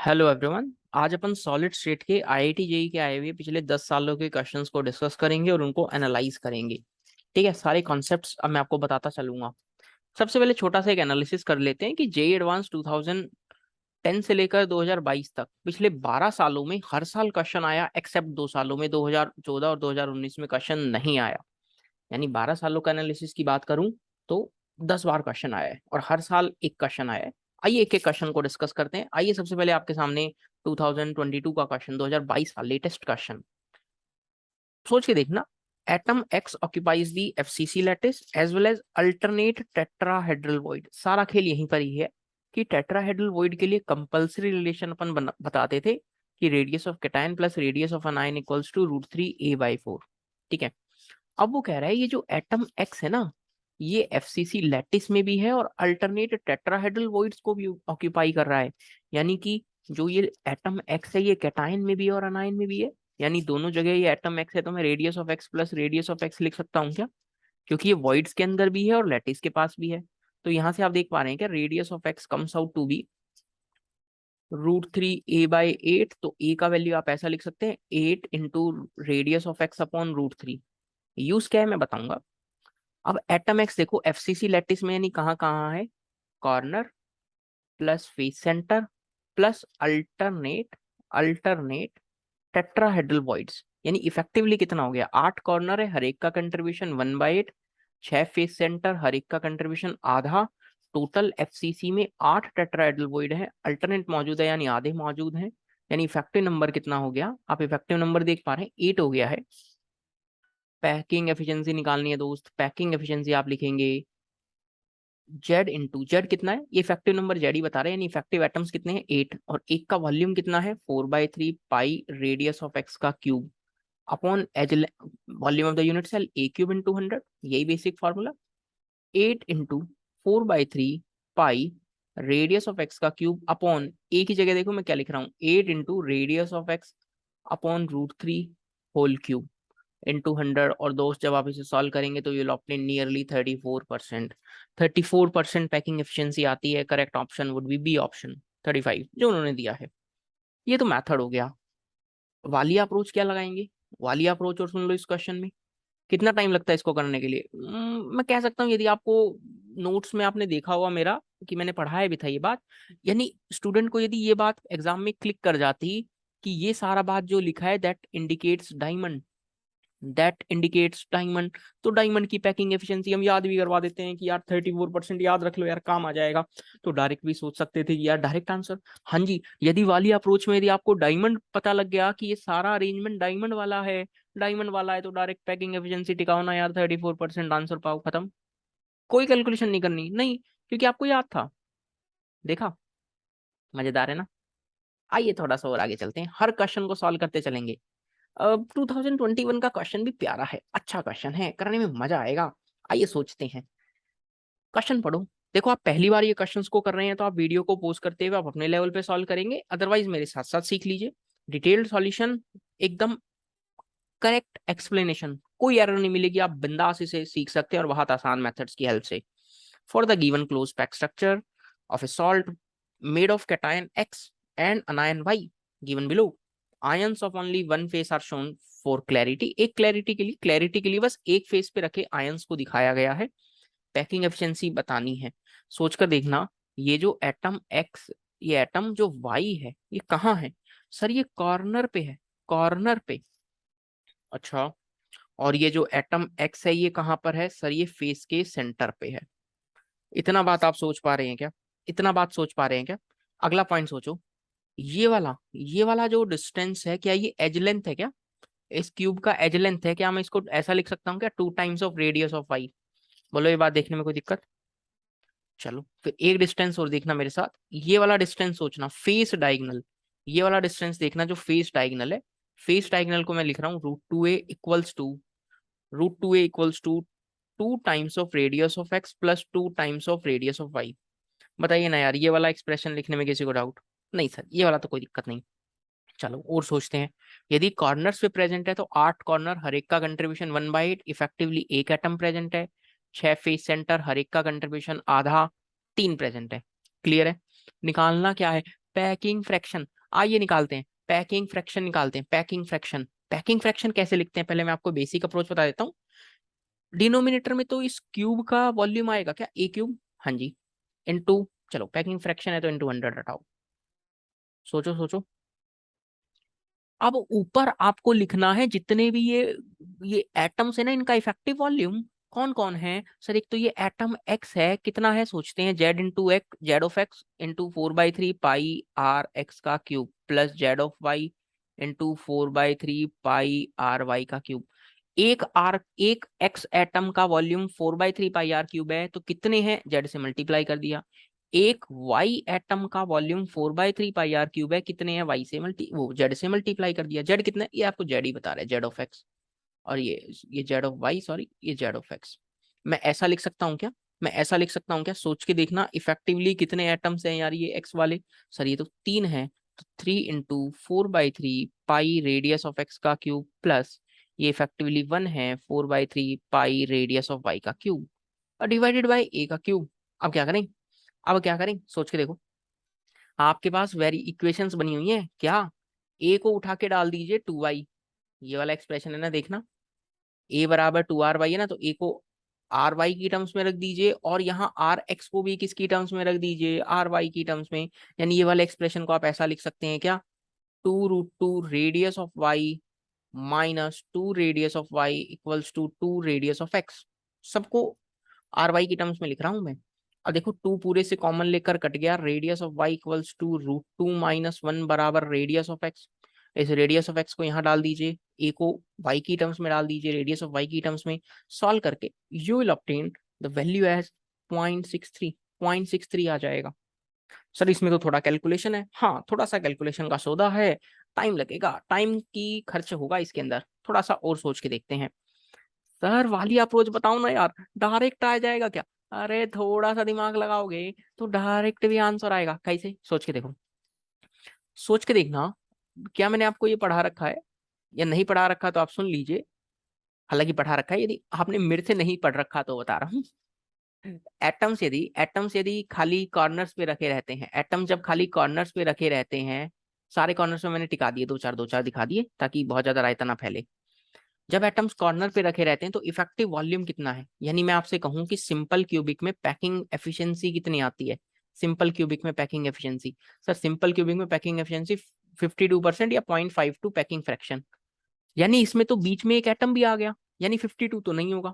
Hello everyone. आज अपन solid state के IIT JEE के आए हुए पिछले 10 सालों के क्वेश्चंस को डिस्कस करेंगे और उनको एनालाइज करेंगे। ठीक है, सारे कॉन्सेप्ट्स अब मैं आपको बताता चलूंगा। सबसे पहले छोटा सा एक एनालिसिस कर लेते हैं कि जेई एडवांस 2010 से लेकर 2022 तक पिछले 12 सालों में हर साल क्वेश्चन आया, एक्सेप्ट 2 सालों में 2014 और 2019 में क्वेश्चन नहीं आया। यानी 12 सालों का एनालिसिस की बात करूं तो 10 बार क्वेश्चन आया है और हर साल एक क्वेश्चन आया है। आइए एक एक क्वेश्चन को डिस्कस करते हैं। आइए सबसे पहले आपके सामने 2022 का क्वेश्चन, 2022 का लेटेस्ट क्वेश्चन सोच के देखना। Atom X occupies the FCC lattice as well as alternate tetrahedral void. सारा खेल यहीं पर ही है कि टेट्राहेड्रल वॉइड के लिए कंपल्सरी रिलेशन अपन बताते थे कि radius of cation plus radius of anion equals to √3a/4। ठीक है, अब वो कह रहा है ये जो एटम एक्स है ना, ये एफसीसी लैटिस में भी है और अल्टरनेट टेट्राहेड्रल वॉइड्स को भी ऑक्यूपाई कर रहा है। यानी कि जो ये एटम एक्स है ये कैटायन में भी है और अनायन में भी है। यानी दोनों जगह ये एटम एक्स है तो मैं radius of X plus radius of x लिख सकता हूँ क्या? क्योंकि ये वॉइड्स के अंदर भी है और लैटिस के पास भी है। तो यहाँ से आप देख पा रहे हैं क्या, radius of X comes out to be √3a/8। तो a का वैल्यू आप ऐसा लिख सकते हैं, 8 into radius of X upon √3। Use क्या है मैं बताऊंगा। अब एटम एक्स देखो एफसीसी लैटिस में यानी कहाँ कहाँ है, corner plus face centre plus alternate alternate tetrahedral voids. यानी इफेक्टिवली कितना हो गया, 8 कॉर्नर है, हर एक का कंट्रीब्यूशन 1/8, 6 फेस सेंटर, हर एक का कंट्रीब्यूशन आधा। टोटल एफसीसी में 8 टेट्राहेड्रल वॉइड है, अल्टरनेट मौजूद है यानी आधे मौजूद हैं। यानी इफेक्टिव नंबर कितना हो गया, आप इफेक्टिव नंबर देख पा रहे हैं 8 हो गया है। पैकिंग एफिशिएंसी निकालनी है दोस्त, पैकिंग एफिशिएंसी आप लिखेंगे जेड इंटू जेड कितना है, ये इफेक्टिव नंबर जेड ही बता रहे हैं, यानी इफेक्टिव एटम्स कितने हैं 8, और एक का वॉल्यूम कितना है 4/3 पाई रेडियस ऑफ एक्स का cube upon as volume of the unit cell a³ into 100। यही basic formula, 8 into 4/3 pi radius of X का क्यूब अपॉन ए की जगह देखो मैं क्या लिख रहा हूँ, 8 into radius of X upon √3 whole cube into 100। और दोस्त जब आप इसे सॉल्व करेंगे तो you will obtain nearly 34%। 34% packing efficiency आती है। Correct option would be B option 35 जो उन्होंने दिया है। ये तो मेथड हो गया। वालिया अप्रोच क्या लगाएंगे, वालिया अप्रोच और सुन लो इस क्वेश्चन में कितना टाइम लगता है इसको करने के लिए। मैं कह सकता हूँ यदि आपको नोट्स में आपने देखा हुआ मेरा कि मैंने पढ़ाया भी था ये बात, यानी स्टूडेंट को यदि ये बात एग्जाम में क्लिक कर जाती कि ये सारा बात जो लिखा है that indicates diamond, that indicates diamond, तो डायमंड की पैकिंग एफिशिएंसी हम याद भी करवा देते हैं कि यार 34% याद रख लो यार, काम आ जाएगा। तो डायरेक्ट भी सोच सकते थे कि यार डायरेक्ट आंसर। हाँ जी, यदि वाली अप्रोच में यदि आपको डायमंड पता लग गया कि ये सारा अरेंजमेंट डायमंड वाला है, डायमंड वाला है, तो डायरेक्ट पैकिंग एफिशिएंसी टिकाओ ना यार, 34% आंसर पाओ, खत्म। कोई कैलकुलेशन नहीं करनी, नहीं, क्योंकि आपको याद था। देखा, मजेदार है ना। आइए थोड़ा सा और आगे चलते हैं, हर क्वेश्चन को सॉल्व करते चलेंगे। अब 2021 का क्वेश्चन भी प्यारा है, अच्छा क्वेश्चन है, करने में मजा आएगा। आइए सोचते हैं, क्वेश्चन पढ़ो। देखो आप पहली बार ये क्वेश्चंस को कर रहे हैं तो आप वीडियो को पोस्ट करते हुए आप अपने लेवल पे सॉल्व करेंगे, अदरवाइज मेरे साथ साथ सीख लीजिए। डिटेल्ड सॉल्यूशन, एकदम करेक्ट एक्सप्लेनेशन, कोई एरर नहीं मिलेगी, आप बिंदास इसे सीख सकते हैं और बहुत आसान मेथड्स की हेल्प से। For the given close pack structure of a salt made of cation X and anion Y given below, ions of only one face are shown for clarity. एक क्लैरिटी के लिए बस एक फेस पे रखे ions को दिखाया गया है। पैकिंग एफिशिएंसी बतानी है। सोचकर देखना, ये जो एटम एक्स, ये एटम जो वाई है, ये कहाँ है? सर ये कॉर्नर पे है, कॉर्नर पे। अच्छा, और ये जो एटम एक्स है ये कहाँ पर है? सर ये फेस के सेंटर पे है। इतना बात आप सोच पा रहे हैं क्या? इतना बात सोच पा रहे हैं क्या? अगला पॉइंट सोचो, ये वाला जो डिस्टेंस है, क्या ये एज लेंथ है क्या? इस क्यूब का एज लेंथ है क्या? मैं इसको ऐसा लिख सकता हूँ क्या, 2 times of radius of Y? बोलो ये बात देखने में कोई दिक्कत? चलो फिर एक डिस्टेंस और देखना मेरे साथ, ये वाला डिस्टेंस सोचना, फेस डायगनल। ये वाला डिस्टेंस देखना जो फेस डायगनल है। फेस डायगनल को मैं लिख रहा हूँ √2a equals to 2 times of radius of X plus 2 times of radius of Y. बताइए ना यार, ये वाला एक्सप्रेशन लिखने में किसी को डाउट? नहीं सर, ये वाला तो कोई दिक्कत नहीं। चलो और सोचते हैं, यदि कॉर्नर्स पे प्रेजेंट है तो 8 कॉर्नर, हर एक का कंट्रीब्यूशन 1/8, इफेक्टिवली एक एटम प्रेजेंट है। 6 फेस सेंटर, हर एक का कंट्रीब्यूशन आधा, 3 प्रेजेंट है। क्लियर है? निकालना क्या है, पैकिंग फ्रैक्शन, आइए निकालते हैं, पैकिंग फ्रैक्शन निकालते हैं। पैकिंग फ्रैक्शन, पैकिंग फ्रैक्शन कैसे लिखते हैं, पहले मैं आपको बेसिक अप्रोच बता देता हूँ। डिनोमिनेटर में तो इस क्यूब का वॉल्यूम आएगा क्या, ए क्यूब, हाँ जी, इनटू, चलो पैकिंग फ्रैक्शन है तो इनटू 100 हटाओ, सोचो सोचो। अब ऊपर आपको लिखना है जितने भी ये एटम्स है ना, इनका इफेक्टिव वॉल्यूम कौन कौन है। सर एक तो ये एटम एक्स है, कितना है सोचते हैं, Z into X, Z of X into 4/3 pi R X का cube plus Z of Y into 4/3 pi R Y का क्यूब। एक एक्स एटम का वॉल्यूम 4/3 पाई आर क्यूब है, तो कितने हैं, जेड से मल्टीप्लाई कर दिया। एक वाई एटम का वॉल्यूम 4/3 पाई आर क्यूब है, कितने हैं, वाई से वो जेड से मल्टीप्लाई कर दिया। जेड कितना है, ये आपको जेड ही बता रहा है, जेड ऑफ एक्स, और ये जेड ऑफ वाई, सॉरी ये जेड ऑफ एक्स। मैं ऐसा लिख सकता हूँ क्या, मैं ऐसा लिख सकता हूँ क्या, सोच के देखना इफेक्टिवली कितने एटम्स हैं यार ये एक्स वाले। सर ये तो 3 है, तो 3 into 4/3 pi radius of X का क्यूब प्लस ये इफेक्टिवली 1 है 4/3 पाई रेडियस ऑफ वाई का क्यूब और डिवाइडेड बाई ए का क्यूब। अब क्या करें, अब क्या करें, सोच के देखो। आपके पास वेरी इक्वेशंस बनी हुई हैं क्या, ए को उठा के डाल दीजिए 2y, ये वाला एक्सप्रेशन है ना, देखना ए बराबर 2r/y है ना, तो ए को आर वाई की टर्म्स में रख दीजिए और यहाँ आर एक्स को भी किसकी टर्म्स में रख दीजिए, आर वाई की टर्म्स में। यानी ये वाले एक्सप्रेशन को आप ऐसा लिख सकते हैं क्या, 2√2 radius of Y minus 2 radius of Y equals to 2 radius of X. सबको आर वाई की टर्म्स में लिख रहा हूं मैं। अब देखो 2 पूरे से कॉमन लेकर कट गया, radius of Y equals to √2 minus 1 बराबर रेडियस ऑफ एक्स। इस रेडियस ऑफ एक्स को यहाँ डाल दीजिए, ए को वाई की टर्म्स में डाल दीजिए, रेडियस ऑफ वाई की टर्म्स में। सॉल्व करके you will obtain the value as 0.63, 0.63 आ जाएगा। सर इसमें तो थोड़ा कैलकुलेशन है, हाँ थोड़ा सा कैलकुलेशन का सौदा है, टाइम लगेगा, टाइम की खर्च होगा इसके अंदर, थोड़ा सा और सोच के देखते हैं। सर वाली अप्रोच बताओ ना यार, डायरेक्ट आ जाएगा क्या, अरे थोड़ा सा दिमाग लगाओगे तो डायरेक्ट भी आंसर आएगा, कैसे, सोच के देखो, सोच के देखना। क्या मैंने आपको ये पढ़ा रखा है, या नहीं पढ़ा रखा तो आप सुन लीजिए, हालांकि पढ़ा रखा है, यदि आपने मेरे से नहीं पढ़ रखा तो बता रहा हूँ। एटम्स यदि खाली कॉर्नर्स पे रखे रहते हैं, एटम जब खाली कॉर्नर्स पे रखे रहते हैं, सारे कॉर्नर्स में मैंने टिका दिए, दो चार दिखा दिए ताकि बहुत ज्यादा रायता ना फैले। जब एटम्स कॉर्नर पे रखे रहते हैं तो इफेक्टिव वॉल्यूम कितना है, यानी मैं आपसे कहूं कि सिंपल क्यूबिक में पैकिंग एफिशिएंसी कितनी आती है, सिंपल क्यूबिक में packing efficiency. Sir simple cubic में पैकिंग एफिशिएंसी 52% या 0.52 पैकिंग फ्रैक्शन, यानी इसमें तो बीच में एक एटम भी आ गया, यानी 52 तो नहीं होगा,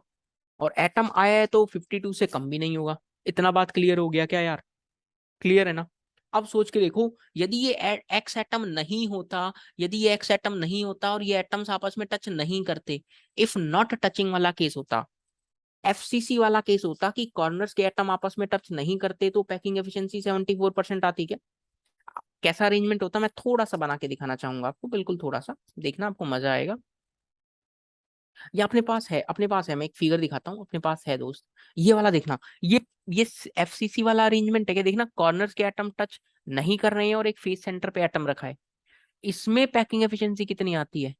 और एटम आया है तो 52 से कम भी नहीं होगा। इतना बात क्लियर हो गया क्या यार, क्लियर है ना। अब सोच के देखो, यदि ये एक्स एटम नहीं होता, यदि ये एक्स एटम नहीं होता और ये एटम्स आपस में टच नहीं करते, इफ नॉट टचिंग वाला केस होता, एफसीसी वाला केस होता कि कॉर्नर्स के एटम आपस में टच नहीं करते, तो पैकिंग एफिशिएंसी 74% आती क्या। कैसा अरेंजमेंट होता, मैं थोड़ा सा बना के दिखाना चाहूंगा आपको, बिल्कुल थोड़ा सा देखना, आपको मजा आएगा। ये अपने पास है, अपने पास है, मैं एक फिगर दिखाता हूँ, अपने पास है दोस्त, ये वाला देखना, ये एफसीसी वाला अरेंजमेंट है क्या, देखना कॉर्नर्स के एटम टच नहीं कर रहे हैं और एक फेस सेंटर पे एटम रखा है, इसमें पैकिंग एफिशिएंसी कितनी आती है।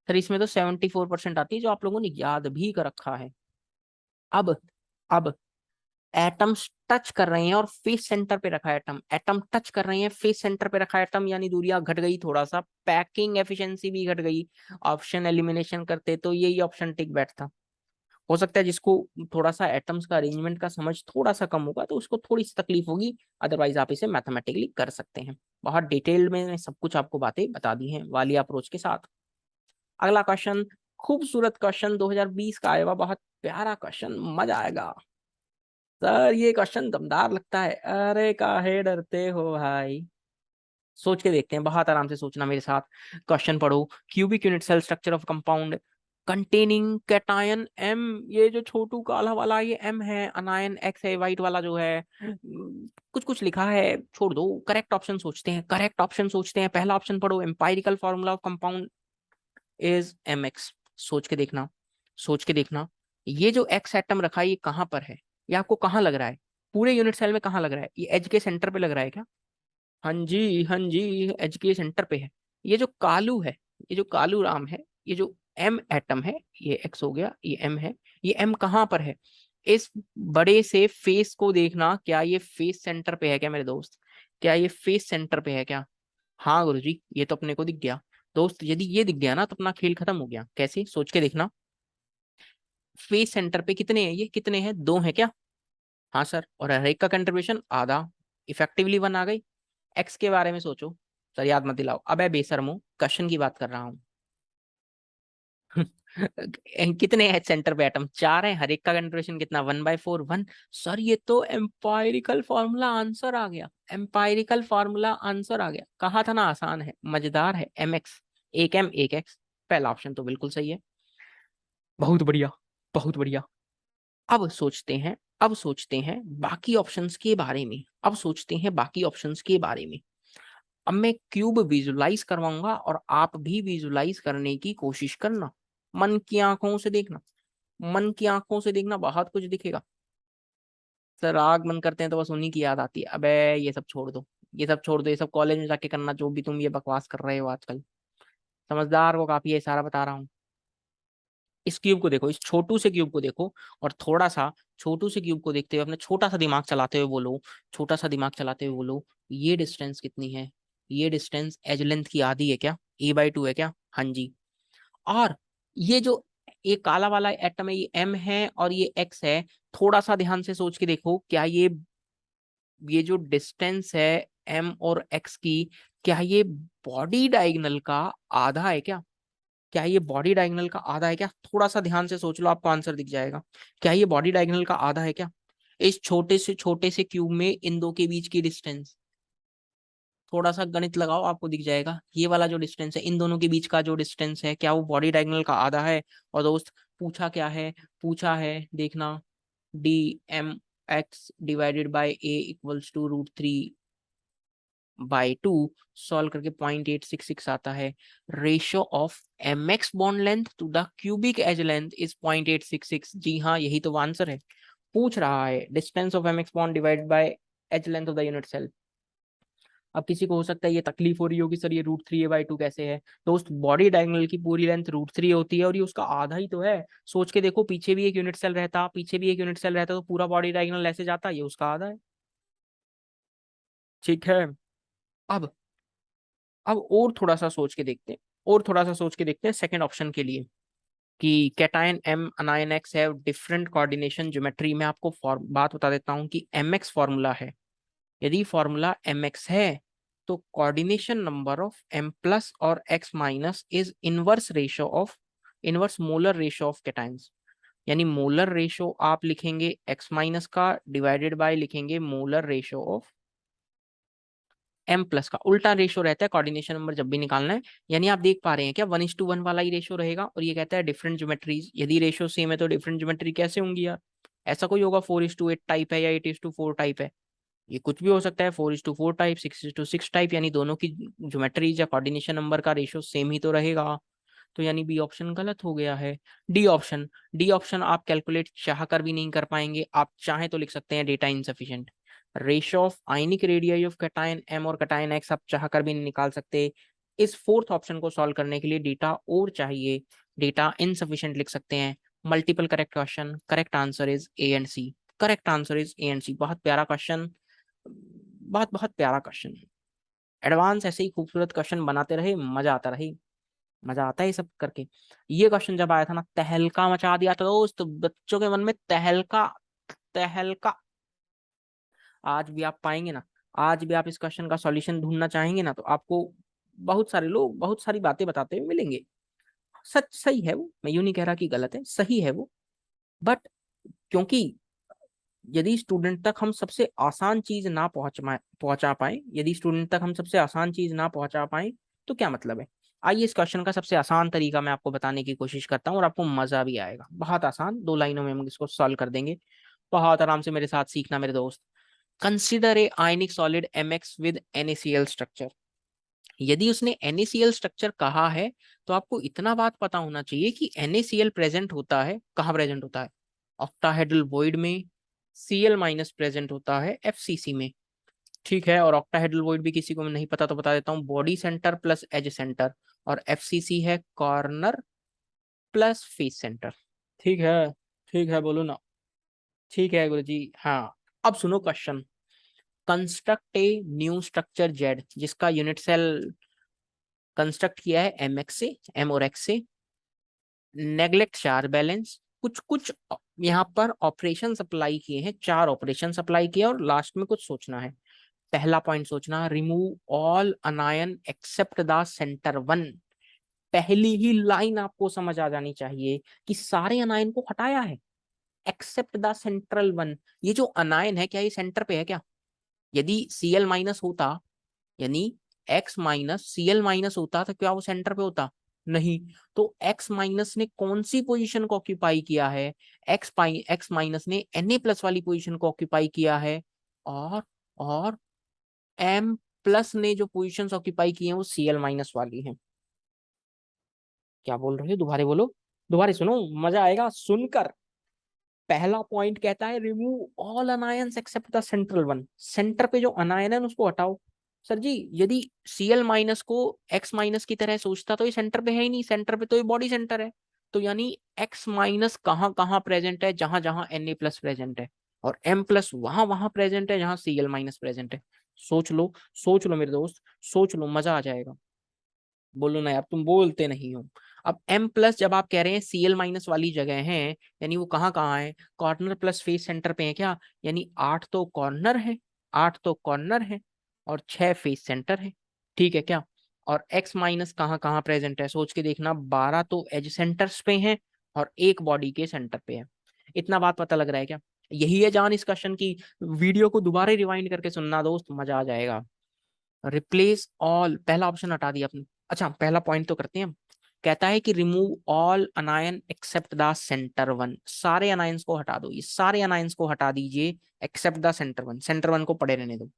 सर इसमें तो 74% आती है, जो आप लोगों ने याद भी कर रखा है। अब एटम्स टच कर रहे हैं और फेस सेंटर पे रखा है एटम, एटम टच कर रहे हैं, फेस सेंटर पे रखा है एटम, यानी दूरियां घट गई, थोड़ा सा पैकिंग एफिशिएंसी भी घट गई। ऑप्शन एलिमिनेशन करते तो यही ऑप्शन टिक बैठता। हो सकता है जिसको थोड़ा सा एटम्स का अरेंजमेंट का समझ थोड़ा सा कम होगा तो उसको थोड़ी सी तकलीफ होगी, अदरवाइज आप इसे मैथमेटिकली कर सकते हैं। बहुत डिटेल में सब कुछ आपको बातें बता दी हैं वाली अप्रोच के साथ। अगला क्वेश्चन, खूबसूरत क्वेश्चन 2020 का आएगा, बहुत प्यारा क्वेश्चन, मजा आएगा। सर ये क्वेश्चन दमदार लगता है, अरे काहे डरते हो भाई, सोच के देखते हैं, बहुत आराम से सोचना मेरे साथ। क्वेश्चन पढ़ो, cubic unit cell structure of compound containing cation M, ये जो छोटू काला वाला ये एम है, अनायन एक्स है, वाइट वाला जो है, कुछ कुछ लिखा है, छोड़ दो, करेक्ट ऑप्शन सोचते हैं, करेक्ट ऑप्शन सोचते हैं। पहला ऑप्शन पढ़ो, empirical formula of compound is M X. सोच के देखना, सोच के देखना, ये जो एक्स एटम रखा है ये कहाँ पर है, ये आपको कहाँ लग रहा है, पूरे यूनिट सेल में कहाँ लग रहा है, ये एज के सेंटर पे लग रहा है क्या, हाँ जी हाँ जी, एच के सेंटर पे है। ये जो कालू है, ये जो कालू राम है, ये जो एम एटम है, ये एक्स हो गया, ये एम है, ये एम कहाँ पर है, इस बड़े से फेस को देखना, क्या ये फेस सेंटर पे है क्या मेरे दोस्त, क्या ये फेस सेंटर पे है क्या? हाँ गुरुजी, ये तो अपने को दिख गया। दोस्त यदि ये दिख गया ना तो अपना खेल खत्म हो गया। कैसे, सोच के देखना। फेस सेंटर पे कितने हैं, ये कितने हैं, दो हैं क्या? हाँ सर, और हर एक का कंट्रीब्यूशन आधा, इफेक्टिवली वन आ गई। एक्स के बारे में सोचो। सर याद मत दिलाओ, अब बेशर्मो, क्वेश्चन की बात कर रहा हूँ। कितने हैं सेंटर पे एटम, चार है, हर एक का कंट्रीब्यूशन कितना, 1/4 1। सर ये तो एम्पायरिकल फॉर्मूला आंसर आ गया, एम्पायरिकल फॉर्मूला आंसर आ गया। कहा था ना आसान है, मजेदार है। MX, एक M एक X, पहला ऑप्शन तो बिल्कुल सही है। बहुत बढ़िया, बहुत बढ़िया। अब सोचते हैं, अब सोचते हैं बाकी ऑप्शंस के बारे में, अब सोचते हैं बाकी ऑप्शंस के बारे में। अब मैं क्यूब विजुलाइज करवाऊंगा और आप भी विजुलाइज करने की कोशिश करना, मन की आंखों से देखना, मन की आंखों से देखना, बहुत कुछ दिखेगा। सर आग बंद करते हैं तो बस उन्हीं की याद आती है। अबे ये सब छोड़ दो, ये सब छोड़ दो, ये सब कॉलेज में जाके करना, जो भी तुम ये बकवास कर रहे हो आजकल। समझदार को काफी है, इशारा बता रहा हूँ। इस क्यूब को देखो, इस छोटू से क्यूब को देखो, और थोड़ा सा छोटू से क्यूब को देखते हुए अपने छोटा सा दिमाग चलाते हुए बोलो, छोटा सा दिमाग चलाते हुए बोलो, ये डिस्टेंस कितनी है? ये डिस्टेंस एज लेंथ की आधी है क्या, a/2 है क्या? हाँ जी। और ये जो एक काला वाला एटम है, ये M है और ये X है। थोड़ा सा ध्यान से सोच के देखो, क्या ये जो डिस्टेंस है M और X की, क्या ये बॉडी डायगोनल का आधा है क्या? क्या ये बॉडी डायगोनल का आधा है क्या? थोड़ा सा ध्यान से सोच लो, आपको आंसर दिख जाएगा। क्या ये बॉडी डायगोनल का आधा है क्या? इस छोटे से क्यूब में इन दो के बीच की डिस्टेंस, थोड़ा सा गणित लगाओ, आपको दिख जाएगा। ये वाला जो डिस्टेंस है, इन दोनों के बीच का जो डिस्टेंस है, क्या वो बॉडी डायगोनल का आधा है? और दोस्त पूछा क्या है, पूछा है देखना, dmx/a = √3/2। सॉल्व करके 0.866 आता है। Ratio of mx bond length to the cubic edge length is 0.866। जी हाँ, यही तो आंसर है। पूछ रहा है distance of mx bond divide by edge length of the unit cell. अब किसी को हो सकता है ये तकलीफ हो रही होगी, सर ये √3a/2 कैसे है? दोस्त बॉडी डायगोनल की पूरी लेंथ √3 होती है और ये उसका आधा ही तो है। सोच के देखो, पीछे भी एक यूनिट सेल रहता, पीछे भी एक यूनिट सेल रहता, तो पूरा बॉडी डायगोनल ऐसे जाता, ये उसका आधा है। ठीक है। अब अब और थोड़ा सा सोच के देखते हैं, और थोड़ा सा सोच के देखते हैं सेकंड ऑप्शन के लिए, कि कैटायन M अनायन X है डिफरेंट कोऑर्डिनेशन ज्योमेट्री में। आपको बात बता देता हूँ कि MX फॉर्मूला है। यदि फॉर्मूला MX है तो coordination number of M plus और X minus is inverse ratio of, inverse molar ratio of cations. यानी मोलर रेशियो आप लिखेंगे X माइनस का, डिवाइडेड बाय लिखेंगे molar ratio of M plus का। उल्टा रेशियो रहता है कोऑर्डिनेशन नंबर जब भी निकालना है। यानी आप देख पा रहे हैं क्या, 1:1 वाला ही रेशियो रहेगा। और ये कहता है डिफरेंट ज्योमेट्रीज, यदि रेशियो सेम है तो डिफरेंट ज्योमेट्री कैसे होंगी यार? ऐसा कोई होगा 4:8 टाइप है या 8:4 टाइप है? ये कुछ भी हो सकता है, 4:4 टाइप, 6:6 टाइप, यानी दोनों की ज्योमेट्रीज या कोऑर्डिनेशन नंबर का रेशियो सेम ही तो रहेगा। तो यानी बी ऑप्शन गलत हो गया है। डी ऑप्शन, डी ऑप्शन आप कैलकुलेट चाह कर भी नहीं कर पाएंगे। आप चाहें तो लिख सकते हैं data insufficient. Ratio of ionic radii of cation M और कैटायन X आप चाह कर भी नहीं निकाल सकते। इस फोर्थ ऑप्शन को सॉल्व करने के लिए डेटा और चाहिए, डेटा इनसफिशिएंट लिख सकते हैं। Multiple correct question, correct answer is A and C, correct answer is A and C. बहुत प्यारा क्वेश्चन, बहुत बहुत प्यारा क्वेश्चन। एडवांस ऐसे ही खूबसूरत क्वेश्चन बनाते रहे, मजा आता रहे, मजा आता है ये सब करके। ये क्वेश्चन जब आया था ना, तहलका मचा दिया था दोस्त, बच्चों के मन में तहलका, तहलका। आज भी आप पाएंगे ना, आज भी आप इस क्वेश्चन का सॉल्यूशन ढूंढना चाहेंगे ना, तो आपको बहुत सारे लोग बहुत सारी बातें बताते हुए मिलेंगे। सच, सही है वो, मैं यूं नहीं कह रहा कि गलत है, सही है वो। बट क्योंकि यदि स्टूडेंट तक हम सबसे आसान चीज ना पहुंचा पाए, यदि स्टूडेंट तक हम सबसे आसान चीज ना पहुंचा पाए, तो क्या मतलब है? आइए इस क्वेश्चन का सबसे आसान तरीका मैं आपको बताने की कोशिश करता हूँ और आपको मजा भी आएगा। बहुत आसान, 2 लाइनों में हम इसको सॉल्व कर देंगे। बहुत आराम से मेरे साथ सीखना मेरे दोस्त। Consider a ionic solid MX with NaCl structure. यदि उसने NaCl स्ट्रक्चर कहा है, तो आपको इतना बात पता होना चाहिए कि NaCl प्रेजेंट होता है कहाँ, प्रेजेंट होता है ऑक्टाहेड्रल वॉइड में। Cl माइनस प्रेजेंट होता है FCC में। ठीक है, और ऑक्टाहेड्रल वॉइड भी किसी को नहीं पता तो बता देता हूँ, body center plus edge center, और FCC है कॉर्नर प्लस फेस सेंटर। ठीक है, ठीक है, बोलो ना। ठीक है गुरुजी। हाँ, अब सुनो question. Construct a new structure Z जिसका यूनिट सेल कंस्ट्रक्ट किया है एम एक्स से, एम और एक्स से। नेग्लेक्ट चार्ज बैलेंस, कुछ कुछ यहाँ पर ऑपरेशन अप्लाई किए हैं, 4 ऑपरेशन अप्लाई किए और लास्ट में कुछ सोचना है। पहला पॉइंट सोचना, remove all anion except the center one. पहली ही लाइन आपको समझ आ जानी चाहिए कि सारे अनायन को हटाया है एक्सेप्ट द सेंट्रल वन। ये जो अनायन है क्या ये सेंटर पे है क्या? यदि Cl माइनस होता, यानी X माइनस Cl माइनस होता तो क्या वो सेंटर पे होता? नहीं। तो X माइनस ने कौन सी पोजीशन को ऑक्यूपाई किया है? X माइनस ने Na प्लस वाली पोजीशन को ऑक्यूपाई किया है। और M प्लस ने जो पोजीशन ऑक्यूपाई की है वो Cl माइनस वाली है। क्या बोल रहे हो? दोबारा बोलो, दोबारा सुनो, मजा आएगा सुनकर। पहला पॉइंट कहता है remove all anions except the central one. Center पे जो अनायन है उसको हटाओ। सर जी, यदि Cl माइनस को X माइनस की तरह सोचता तो ये सेंटर पे है ही नहीं, सेंटर पे तो ये बॉडी सेंटर है। तो यानी X माइनस कहाँ कहाँ प्रेजेंट है? जहां जहां Na प्लस प्रेजेंट है, और M प्लस वहां वहां प्रेजेंट है जहां Cl माइनस प्रेजेंट है। सोच लो, सोच लो मेरे दोस्त, सोच लो, मजा आ जाएगा। बोलो ना यार, तुम बोलते नहीं हो। अब M प्लस जब आप कह रहे हैं Cl माइनस वाली जगह है, यानी वो कहाँ कहाँ है? कॉर्नर प्लस फेस सेंटर पे है क्या? यानी 8 तो कॉर्नर है, 8 तो कॉर्नर है और 6 फेस सेंटर है। ठीक है क्या? और X माइनस कहाँ कहाँ प्रेजेंट है? सोच के देखना, 12 तो एज सेंटर्स पे है और एक बॉडी के सेंटर पे है। इतना बात पता लग रहा है क्या? यही है जान इस क्वेश्चन की। वीडियो को दोबारा रिवाइंड करके सुनना दोस्त, मजा आ जाएगा। रिप्लेस ऑल, पहला ऑप्शन हटा दिया आपने। अच्छा, पहला पॉइंट तो करते हैं। कहता है कि remove all anion except the center one. सारे अनायंस को हटा दो, ये सारे अनायंस को हटा दीजिए except the center one. Center one को पड़े रहने दो।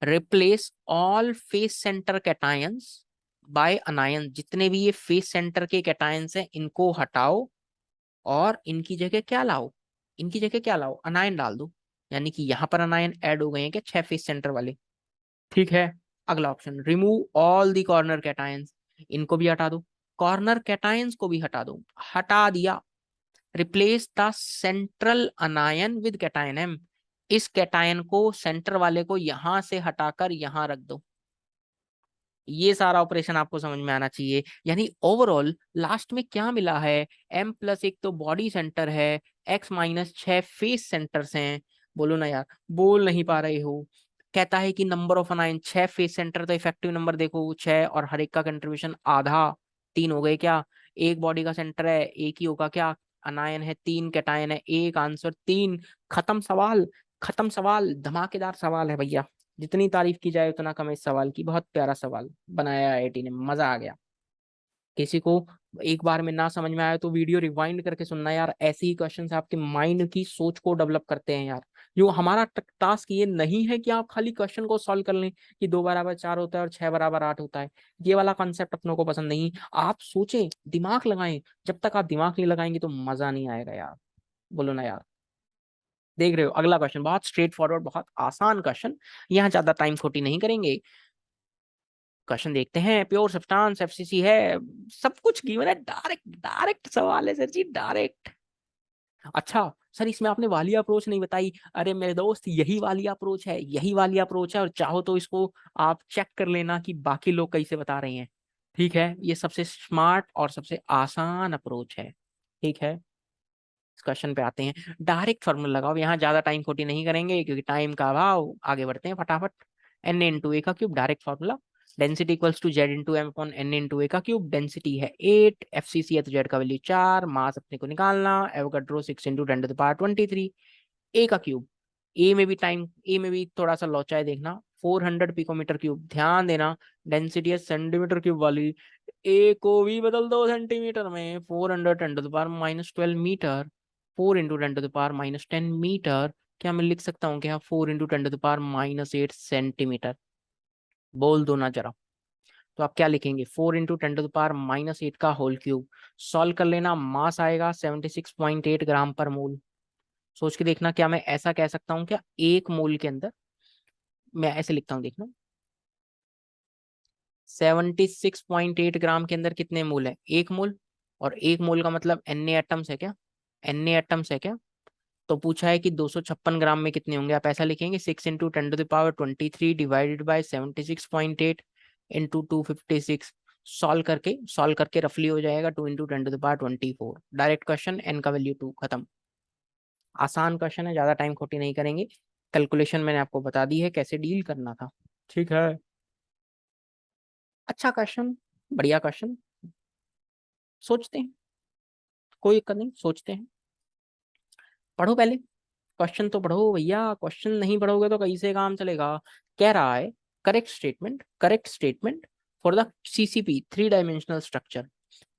Replace all face center cations by anion. जितने भी ये फेस सेंटर के कैटायंस हैं इनको हटाओ और इनकी जगह क्या लाओ? इनकी जगह क्या लाओ? अनायन डाल दो। यानी कि यहां पर अनायन ऐड हो गए हैं क्या, 6 फेस सेंटर वाले। ठीक है। अगला option, remove all the corner cations. इनको भी हटा दो, कॉर्नर कैटायंस को भी हटा दो। हटा दिया। Replace the central anion with cation M. इस कैटायन को, सेंटर वाले को यहां से हटाकर यहां रख दो। ये सारा ऑपरेशन आपको समझ में आना चाहिए। यानी ओवरऑल लास्ट में क्या मिला है? M प्लस एक तो बॉडी सेंटर है, X माइनस 6 फेस सेंटर्स हैं। बोलो ना यार, बोल नहीं पा रहे हो। कहता है कि नंबर ऑफ अनायन 6 फेस सेंटर, तो इफेक्टिव नंबर देखो 6 और हर एक का कंट्रीब्यूशन आधा, 3 हो गए क्या? एक बॉडी का सेंटर है, एक ही होगा क्या? अनायन है 3, कैटायन है एक, आंसर 3। खत्म सवाल, खत्म सवाल। धमाकेदार सवाल है भैया, जितनी तारीफ की जाए उतना कम है इस सवाल की। बहुत प्यारा सवाल बनाया आईआईटी ने, मजा आ गया। किसी को एक बार में ना समझ में आया तो वीडियो रिवाइंड करके सुनना यार। ऐसे ही क्वेश्चंस आपके माइंड की सोच को डेवलप करते हैं यार। जो हमारा टास्क ये नहीं है कि आप खाली क्वेश्चन को सॉल्व कर लें कि 2 बराबर 4 होता है और 6 बराबर 8 होता है। ये वाला कॉन्सेप्ट अपनों को पसंद नहीं। आप सोचें, दिमाग लगाएं। जब तक आप दिमाग नहीं लगाएंगे तो मजा नहीं आएगा यार। बोलो ना यार। देख रहे हो, अगला क्वेश्चन बहुत स्ट्रेट फॉरवर्ड, बहुत आसान क्वेश्चन। यहाँ ज्यादा टाइम खोटी नहीं करेंगे। क्वेश्चन देखते हैं। प्योर सब्सटेंस एफसीसी है, सब कुछ गिवन है, डायरेक्ट डायरेक्ट सवाल है सर जी, डायरेक्ट। अच्छा सर, इसमें आपने वाली अप्रोच नहीं बताई। अरे मेरे दोस्त, यही वाली अप्रोच है, यही वाली अप्रोच है। और चाहो तो इसको आप चेक कर लेना कि बाकी लोग कैसे बता रहे हैं। ठीक है, ये सबसे स्मार्ट और सबसे आसान अप्रोच है। ठीक है, इस क्वेश्चन पे आते हैं। डायरेक्ट फॉर्मूला लगाओ, यहाँ ज्यादा टाइम खोटी नहीं करेंगे क्योंकि टाइम का अभाव। आगे बढ़ते हैं फटाफट। एन इंटू ए का cube, direct formula. Density equals to Z into M upon N into A का क्यूब। डेंसिटी है 8, एफसीसी है तो जेड का वैल्यू 4, मास अपने को निकालना, एवोगाड्रो 6 इंटू 10⁻23। ए का क्यूब, ए में भी टाइम, ए में भी थोड़ा सा लोचा है देखना। 400 पिकोमीटर क्यूब, ध्यान देना। डेंसिटी है सेंटीमीटर क्यूब वाली, ए को भी बदल दो सेंटीमीटर में। 400 × 10⁻⁻12 मीटर, 4 × 10⁻⁻10 मीटर। क्या मैं लिख सकता हूँ क्या 4 × 10⁻⁻8 सेंटीमीटर? बोल दो ना जरा। तो आप क्या लिखेंगे? 4 × 10⁻⁻8 का होल क्यूब। सॉल्व कर लेना, मास आएगा 76.8 ग्राम पर मोल। सोच के देखना, क्या मैं ऐसा कह सकता हूँ क्या, एक मोल के अंदर, मैं ऐसे लिखता हूँ देखना, 76.8 ग्राम के अंदर कितने मोल है? एक मोल। और एक मोल का मतलब Na एटम्स है क्या? Na एटम्स है क्या? तो पूछा है कि 256 ग्राम में कितने होंगे, आप ऐसा लिखेंगे 6 × 10⁻23 डिवाइडेड बाय 76.8 इंटू 256। सॉल्व करके रफली हो जाएगा 2 × 10⁻24। डायरेक्ट क्वेश्चन, एन का वैल्यू 2, खत्म। आसान क्वेश्चन है, ज्यादा टाइम खोटी नहीं करेंगे। कैलकुलेशन मैंने आपको बता दी है कैसे डील करना था, ठीक है। अच्छा क्वेश्चन, बढ़िया क्वेश्चन। सोचते हैं, कोई दिक्कत नहीं, सोचते हैं। पढ़ो पहले, क्वेश्चन तो पढ़ो भैया, क्वेश्चन नहीं पढ़ोगे तो कैसे काम चलेगा। कह रहा है correct statement for the CCP 3 dimensional structure.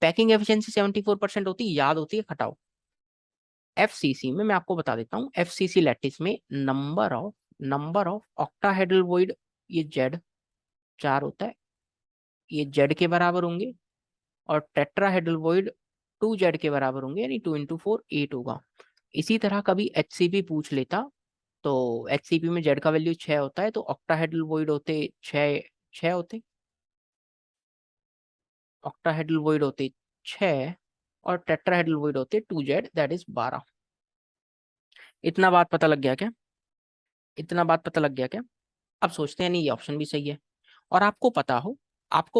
Packing efficiency 74% होती है, याद होती है, खटाओ। एफसीसी में मैं आपको बता देता हूँ, एफसीसी लैटिस में नंबर ऑफ ऑक्टाहेड्रल वॉइड, ये जेड 4 होता है, ये जेड के बराबर होंगे। और टेट्राहेड्रल वॉइड 2 जेड के बराबर होंगे, यानी 2 × 4 8 होगा। इसी तरह कभी एचसीपी पूछ लेता, तो एचसीपी में जेड का वैल्यू 6 होता है, तो ऑक्टाहेड्रल वॉइड होते 6 होते, ऑक्टाहेड्रल वॉइड होते 6, और टेट्राहेड्रल वॉइड होते 2 जेड, दैट इज 12। इतना बात पता लग गया क्या, इतना बात पता लग गया क्या। अब सोचते हैं, नहीं ये ऑप्शन भी सही है। और आपको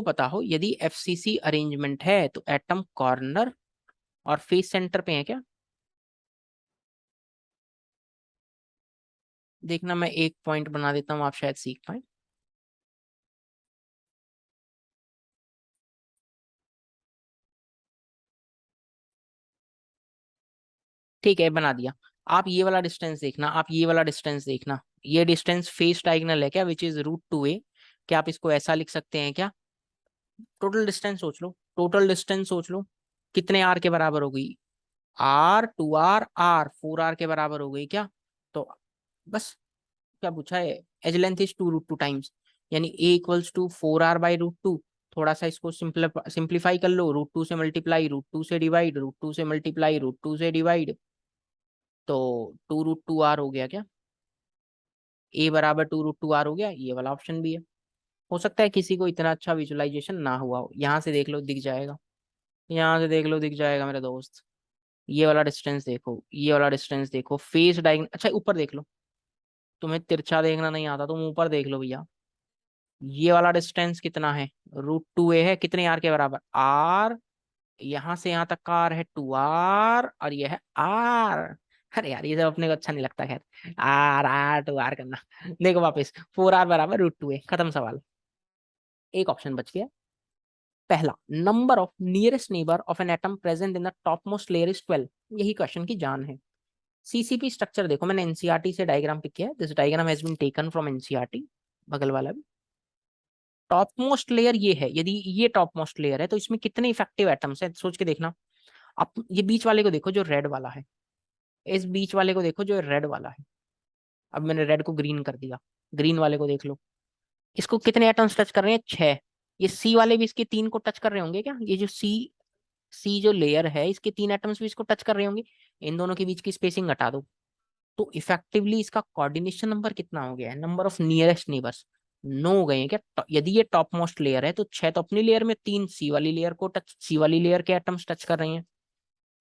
पता हो यदि एफसीसी अरेंजमेंट है तो एटम कॉर्नर और फेस सेंटर पे है क्या। देखना, मैं एक पॉइंट बना देता हूं, आप शायद सीख पाए। ठीक है, बना दिया। आप ये वाला डिस्टेंस देखना, आप ये वाला डिस्टेंस देखना, ये डिस्टेंस फेस डायगोनल है क्या, विच इज √2a। क्या आप इसको ऐसा लिख सकते हैं क्या। टोटल डिस्टेंस सोच लो, टोटल डिस्टेंस सोच लो, कितने आर के बराबर हो गई। आर 2r 4r के बराबर हो गई क्या। तो बस, क्या पूछा है, एज लेंथ इज 2 √2 टाइम्स, यानी a = 4r/√2। थोड़ा सा इसको सिंप्लीफाई कर लो, √2 से मल्टीप्लाई, √2 से डिवाइड, √2 से मल्टीप्लाई, √2 से डिवाइड, तो 2 √2r हो गया क्या। a बराबर 2 √2r हो गया, ये वाला ऑप्शन भी है। हो सकता है किसी को इतना अच्छा विजुअलाइजेशन ना हुआ हो, यहाँ से देख लो दिख जाएगा, यहाँ से देख लो दिख जाएगा मेरे दोस्त। ये वाला डिस्टेंस देखो, ये वाला डिस्टेंस देखो, फेस डायगोनल, अच्छा ऊपर देख लो, तुम्हें तिरछा देखना नहीं आता, तुम ऊपर देख लो भैया। ये वाला डिस्टेंस कितना है, √2a है, कितने आर के बराबर, आर। यहाँ से यहाँ तक का आर है 2r, और ये है आर। अरे यार, ये सब अपने को अच्छा नहीं लगता, खैर आर आर 2r करना। देखो वापस, 4r बराबर √2a, खत्म सवाल। एक ऑप्शन बच गया, पहला, number of nearest neighbour of an atom present in the top most layer is 12। यही क्वेश्चन की जान है। सीसीपी स्ट्रक्चर देखो, मैंने एनसीईआरटी से डायग्राम पिक किया है, this diagram has been taken from NCERT, बगल वाला भी। टॉप मोस्ट लेयर ये है, यदि ये टॉप मोस्ट लेयर है तो इसमें कितने इफेक्टिव एटम्स हैं, सोच के देखना। अब ये बीच वाले को देखो जो रेड वाला है, इस बीच वाले को देखो जो रेड वाला है। अब मैंने रेड को ग्रीन कर दिया, ग्रीन वाले को देख लो, इसको कितने एटम्स टच कर रहे हैं, 6। ये सी वाले भी इसके 3 को टच कर रहे होंगे क्या, ये जो सी सी जो लेयर है इसके 3 एटम्स भी इसको टच कर रहे होंगे। इन दोनों के बीच की स्पेसिंग घटा दो, तो इफेक्टिवली इसका कोऑर्डिनेशन नंबर कितना हो गया है, नंबर ऑफ नियरेस्ट नेबर्स 9 हो गए हैं क्या। यदि ये टॉप मोस्ट लेयर है तो 6 तो अपनी लेयर में, 3 सी वाली लेयर के एटम्स टच कर रहे हैं।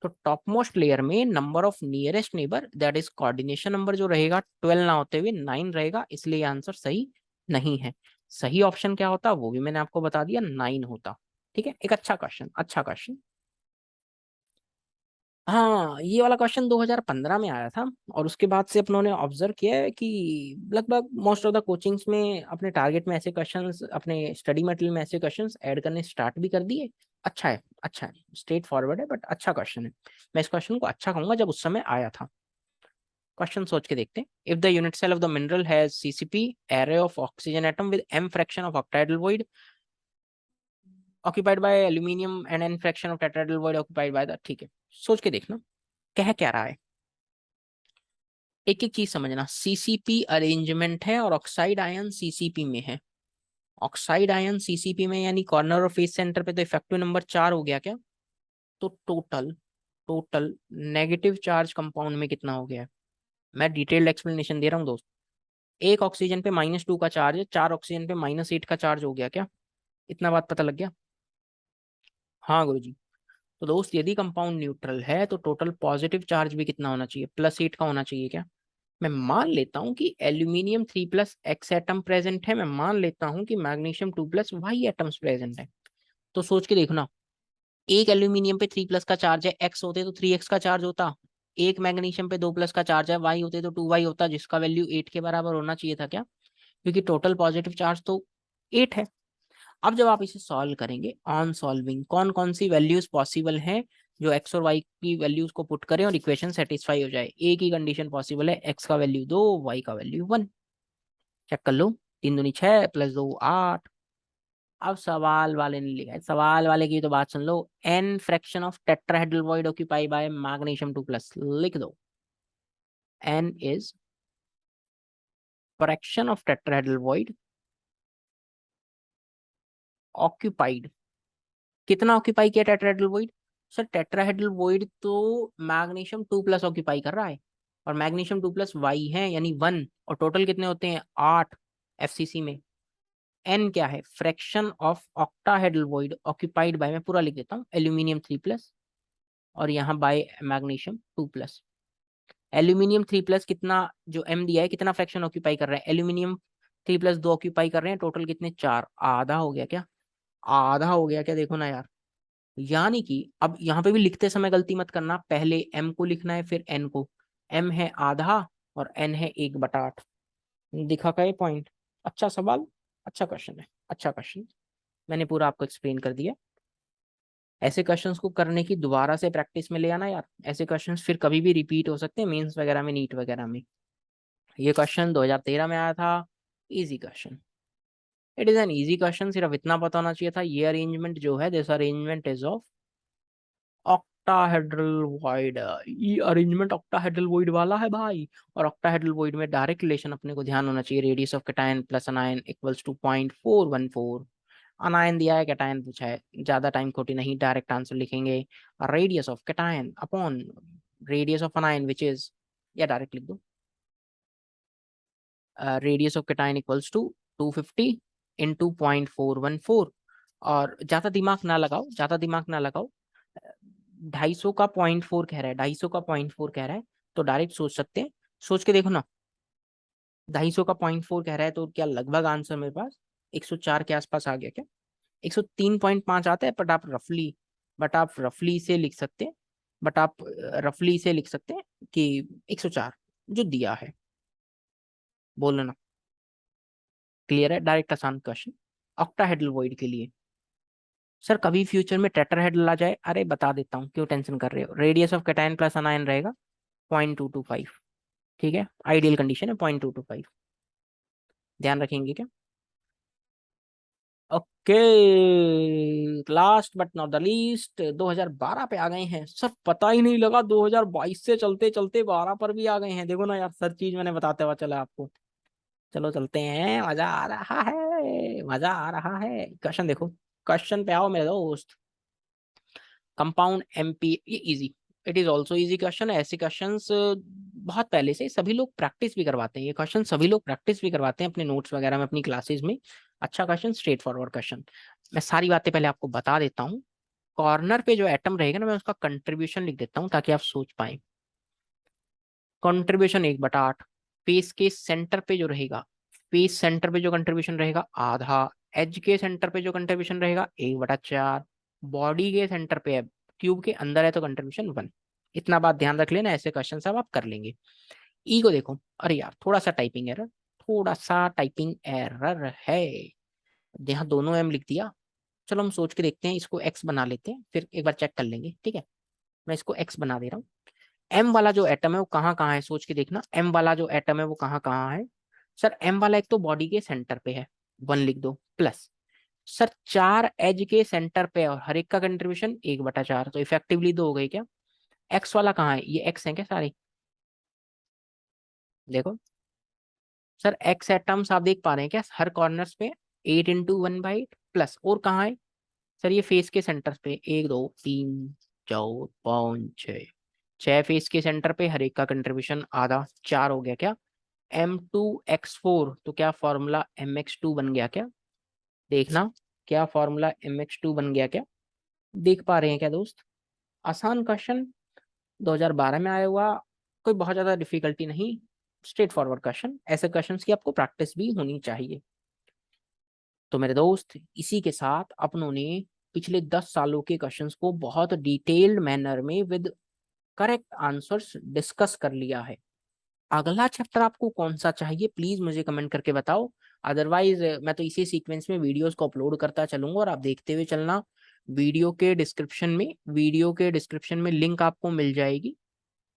तो टॉप मोस्ट लेयर में number of nearest neighbour, that is coordination number, जो रहेगा 12 ना होते हुए 9 रहेगा, इसलिए आंसर सही नहीं है। सही ऑप्शन क्या होता वो भी मैंने आपको बता दिया, 9 होता। ठीक है, एक अच्छा क्वेश्चन, अच्छा क्वेश्चन। हाँ, ये वाला क्वेश्चन 2015 में आया था, और उसके बाद से अपनों ने ऑब्जर्व किया है कि लगभग मोस्ट ऑफ द कोचिंग्स में अपने टारगेट में ऐसे क्वेश्चंस, अपने स्टडी मटेरियल में ऐसे क्वेश्चंस ऐड करने स्टार्ट भी कर दिए। अच्छा है, अच्छा है, स्ट्रेट फॉरवर्ड है, बट अच्छा क्वेश्चन है। मैं इस क्वेश्चन को अच्छा कहूंगा जब उस समय आया था। क्वेश्चन सोच के देखते हैं, if the unit cell of the mineral has CCP array of oxygen atom with m fraction of octahedral void occupied by aluminium and n fraction of tetrahedral void occupied by the, ठीक है, सोच के देखना कह क्या रहा है। एक एक चीज समझना, सीसीपी अरेंजमेंट है और ऑक्साइड आयन सीसीपी में है। ऑक्साइड आयन सीसीपी में, यानी कॉर्नर और फेस सेंटर पे, तो इफेक्टिव नंबर 4 हो गया क्या। तो total total negative charge compound में कितना हो गया है। मैं डिटेल्ड एक्सप्लेनेशन दे रहा हूँ दोस्त। एक ऑक्सीजन पे -2 का चार्ज है, 4 ऑक्सीजन पे -8 का चार्ज हो गया क्या। इतना बात पता लग गया। हाँ गुरुजी। तो दोस्त यदि कंपाउंड न्यूट्रल है तो टोटल पॉजिटिव चार्ज भी कितना होना चाहिए, +8 का होना चाहिए क्या। मैं मान लेता हूं कि एल्यूमिनियम 3+X एटम प्रेजेंट है, मैं मान लेता हूं कि मैग्नीशियम 2+Y एटम्स प्रेजेंट है। तो सोच के देखो ना, एक एल्यूमिनियम पे 3+ का चार्ज है, X होते तो 3X का चार्ज होता, एक मैग्नीशियम पे 2+ का चार्ज है, Y होते तो 2Y होता, जिसका वैल्यू 8 के बराबर होना चाहिए था क्या, क्योंकि टोटल पॉजिटिव चार्ज तो 8 है। अब जब आप इसे सॉल्व करेंगे, ऑन सॉल्विंग कौन कौन सी वैल्यूज पॉसिबल हैं, जो एक्स और वाई की वैल्यूज को पुट करें और इक्वेशन सेटिस्फाई हो जाए। एक ही कंडीशन पॉसिबल है, एक्स का वैल्यू 2, वाई का वैल्यू 1। चेक कर लो, 3 दूनी 6 +2 8। अब सवाल वाले ने लिखा है, सवाल वाले की तो बात सुन लो, N fraction of tetrahedral void occupy by magnesium 2+, लिख दो। N is fraction of tetrahedral void occupied, कितना ऑक्यूपाई किया tetrahedral void. Sir tetrahedral void तो मैग्नीशियम 2+ ऑक्यूपाई कर रहा है, और मैग्नीशियम 2+Y है यानी 1, और टोटल कितने होते हैं 8 एफसीसी में। एन क्या है, fraction of octahedral void occupied by, मैं पूरा लिख देता हूँ, एल्यूमिनियम 3+, और यहाँ बाय मैग्नीशियम 2+। एल्यूमिनियम 3+ कितना, जो एम दिया है, कितना फ्रैक्शन ऑक्यूपाई कर रहा है, एल्यूमिनियम 3+ 2 ऑक्यूपाई कर रहे हैं, टोटल कितने 4, आधा हो गया क्या, आधा हो गया क्या, देखो ना यार। यानी कि अब यहाँ पे भी लिखते समय गलती मत करना, पहले एम को लिखना है फिर एन को। एम है आधा और एन है 1/8। दिखा का ये पॉइंट। अच्छा सवाल, अच्छा क्वेश्चन है, अच्छा क्वेश्चन। मैंने पूरा आपको एक्सप्लेन कर दिया। ऐसे क्वेश्चंस को करने की दोबारा से प्रैक्टिस में ले आना यार, ऐसे क्वेश्चंस फिर कभी भी रिपीट हो सकते हैं मेंस वगैरह में, नीट वगैरह में। ये क्वेश्चन 2013 में आया था, easy question, it is an easy question, सिर्फ इतना पता होना चाहिए था, ये अरेंजमेंट जो है, this arrangement is of octahedral void, ये अरेंजमेंट ऑक्टाहेड्रल वॉइड वाला है भाई। और ऑक्टाहेड्रल वॉइड में डायरेक्ट रिलेशन अपने को ध्यान होना चाहिए, radius of cation plus anion equals to 0.414। Anion दिया है, कैटायन पूछा है, ज्यादा टाइम खोटी नहीं, डायरेक्ट आंसर लिखेंगे, radius of cation upon radius of anion which is, या डायरेक्ट लिख दो, radius of cation equals to 250 into 0.414। और ज्यादा दिमाग ना लगाओ, ज्यादा दिमाग ना लगाओ, 250 का 0.4 कह रहा है, 250 का 0.4 कह रहा है, तो डायरेक्ट सोच सकते हैं, सोच के देखो ना, 250 का 0.4 कह रहा है, तो क्या लगभग आंसर मेरे पास 104 के आसपास आ गया क्या, 103.5 आता है, बट आप रफली से लिख सकते हैं, बट आप रफली से लिख सकते हैं कि 104 जो दिया है, बोलो ना। क्लियर है, डायरेक्ट आसान क्वेश्चन ऑक्टाहेड्रल वॉइड के लिए। सर कभी फ्यूचर में टेट्राहेड्रल आ जाए, अरे बता देता हूँ, क्यों टेंशन कर रहे हो, रेडियस ऑफ कैटायन प्लस अनायन रहेगा 0.225, ठीक है, आइडियल कंडीशन है 0.225, ध्यान रखेंगे क्या। Okay, last but not the least, 2012 पे आ गए हैं सर, पता ही नहीं लगा 2022 से चलते चलते 12 पर भी आ गए हैं, देखो ना यार, सर चीज मैंने बताते हुआ चला आपको। चलो चलते हैं, मजा आ रहा है, मजा आ रहा है। क्वेश्चन देखो, क्वेश्चन पे आओ मेरे दोस्त। कंपाउंड एमपी, ये easy, it is also easy question है। ऐसे क्वेश्चंस बहुत पहले से सभी लोग प्रैक्टिस भी करवाते हैं, ये क्वेश्चन सभी लोग प्रैक्टिस भी करवाते हैं अपने नोट्स वगैरह में, अपनी क्लासेस में। अच्छा क्वेश्चन, स्ट्रेट फॉरवर्ड क्वेश्चन। मैं सारी बातें पहले आपको बता देता हूँ। कॉर्नर पे जो एटम रहेगा ना, मैं उसका कंट्रीब्यूशन लिख देता हूँ ताकि आप सोच पाए। कंट्रीब्यूशन 1/8। फेस के सेंटर पे जो रहेगा, फेस सेंटर पे जो कंट्रीब्यूशन रहेगा आधा, एज के सेंटर पे जो कंट्रीब्यूशन रहेगा 1/4, बॉडी के सेंटर पे है, क्यूब के अंदर है तो कंट्रीब्यूशन 1। इतना बात ध्यान रख लेना, ऐसे क्वेश्चन सब आप कर लेंगे। ई को देखो, अरे यार थोड़ा सा टाइपिंग एरर, थोड़ा सा टाइपिंग एरर है, यहाँ दोनों एम लिख दिया। चलो हम सोच के देखते हैं, इसको एक्स बना लेते हैं, फिर एक बार चेक कर लेंगे, ठीक है। मैं इसको एक्स बना दे रहा हूँ। एम वाला जो एटम है वो कहाँ कहाँ है, सोच के देखना, एम वाला जो एटम है वो कहाँ कहाँ है। सर एम वाला एक तो बॉडी के सेंटर पे है, 1 लिख दो, प्लस सर 4 एज के सेंटर पे है, और हर एक का कंट्रीब्यूशन 1/4, तो इफेक्टिवली 2 हो गई क्या। एक्स वाला कहाँ है, ये एक्स है क्या सारे, देखो। सर एक्स एटम्स आप देख पा रहे हैं क्या हर कॉर्नर्स पे, 8 × 1/8 प्लस, और कहाँ है सर, ये फेस के सेंटर पे, 1 2 3 4 5 6, 6 फेस के सेंटर पे, हर एक का कंट्रीब्यूशन आधा, 4 हो गया क्या। M2X4, तो क्या फॉर्मूला MX2 बन गया क्या, देखना, क्या फॉर्मूला MX2 बन गया क्या, देख पा रहे हैं क्या दोस्त। आसान क्वेश्चन 2012 में आया हुआ, कोई बहुत ज्यादा डिफिकल्टी नहीं, स्ट्रेट फॉरवर्ड क्वेश्चन। ऐसे क्वेश्चंस की आपको प्रैक्टिस भी होनी चाहिए। तो मेरे दोस्त, इसी के साथ अपनों ने पिछले 10 सालों के क्वेश्चंस को बहुत डिटेल्ड मैनर में विद करेक्ट आंसर्स डिस्कस कर लिया है। अगला चैप्टर आपको कौन सा चाहिए प्लीज मुझे कमेंट करके बताओ। अदरवाइज मैं तो इसी सीक्वेंस में वीडियोस को अपलोड करता चलूंगा और आप देखते हुए चलना। वीडियो के डिस्क्रिप्शन में लिंक आपको मिल जाएगी,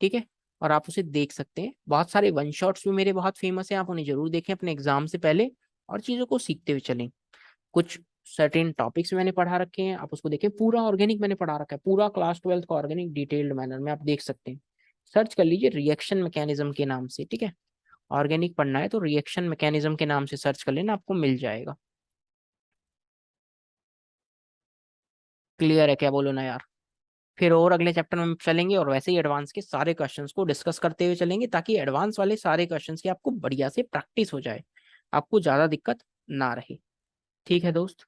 ठीक है, और आप उसे देख सकते हैं। बहुत सारे वन शॉट्स भी मेरे बहुत फेमस हैं, आप उन्हें जरूर देखें अपने एग्जाम से पहले, और चीजों को सीखते हुए चलें। कुछ सर्टेन टॉपिक्स मैंने पढ़ा रखे हैं, आप उसको देखें। पूरा ऑर्गेनिक मैंने पढ़ा रखा है, पूरा क्लास 12th का ऑर्गेनिक डिटेल्ड मैनर में, आप देख सकते हैं। सर्च कर लीजिए रिएक्शन मैकेनिज्म के नाम से, ठीक है। ऑर्गेनिक पढ़ना है तो रिएक्शन मैकेनिज्म के नाम से सर्च कर लेना, आपको मिल जाएगा। क्लियर है क्या, बोलो ना यार। फिर और अगले चैप्टर में चलेंगे और वैसे ही एडवांस के सारे क्वेश्चंस को डिस्कस करते हुए चलेंगे, ताकि एडवांस वाले सारे क्वेश्चंस की आपको बढ़िया से प्रैक्टिस हो जाए, आपको ज्यादा दिक्कत ना रहे। ठीक है दोस्त,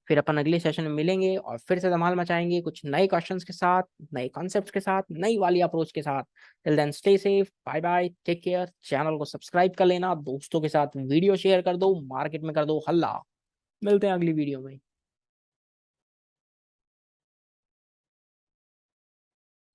फिर अपन अगले सेशन में मिलेंगे और फिर से धमाल मचाएंगे कुछ नए क्वेश्चंस के साथ, नए कॉन्सेप्ट्स के साथ, नई वाली अप्रोच के साथ। Till then stay safe, bye bye, take care. Channel को सब्सक्राइब कर लेना, दोस्तों के साथ वीडियो शेयर कर दो, मार्केट में कर दो हल्ला। मिलते हैं अगली वीडियो में।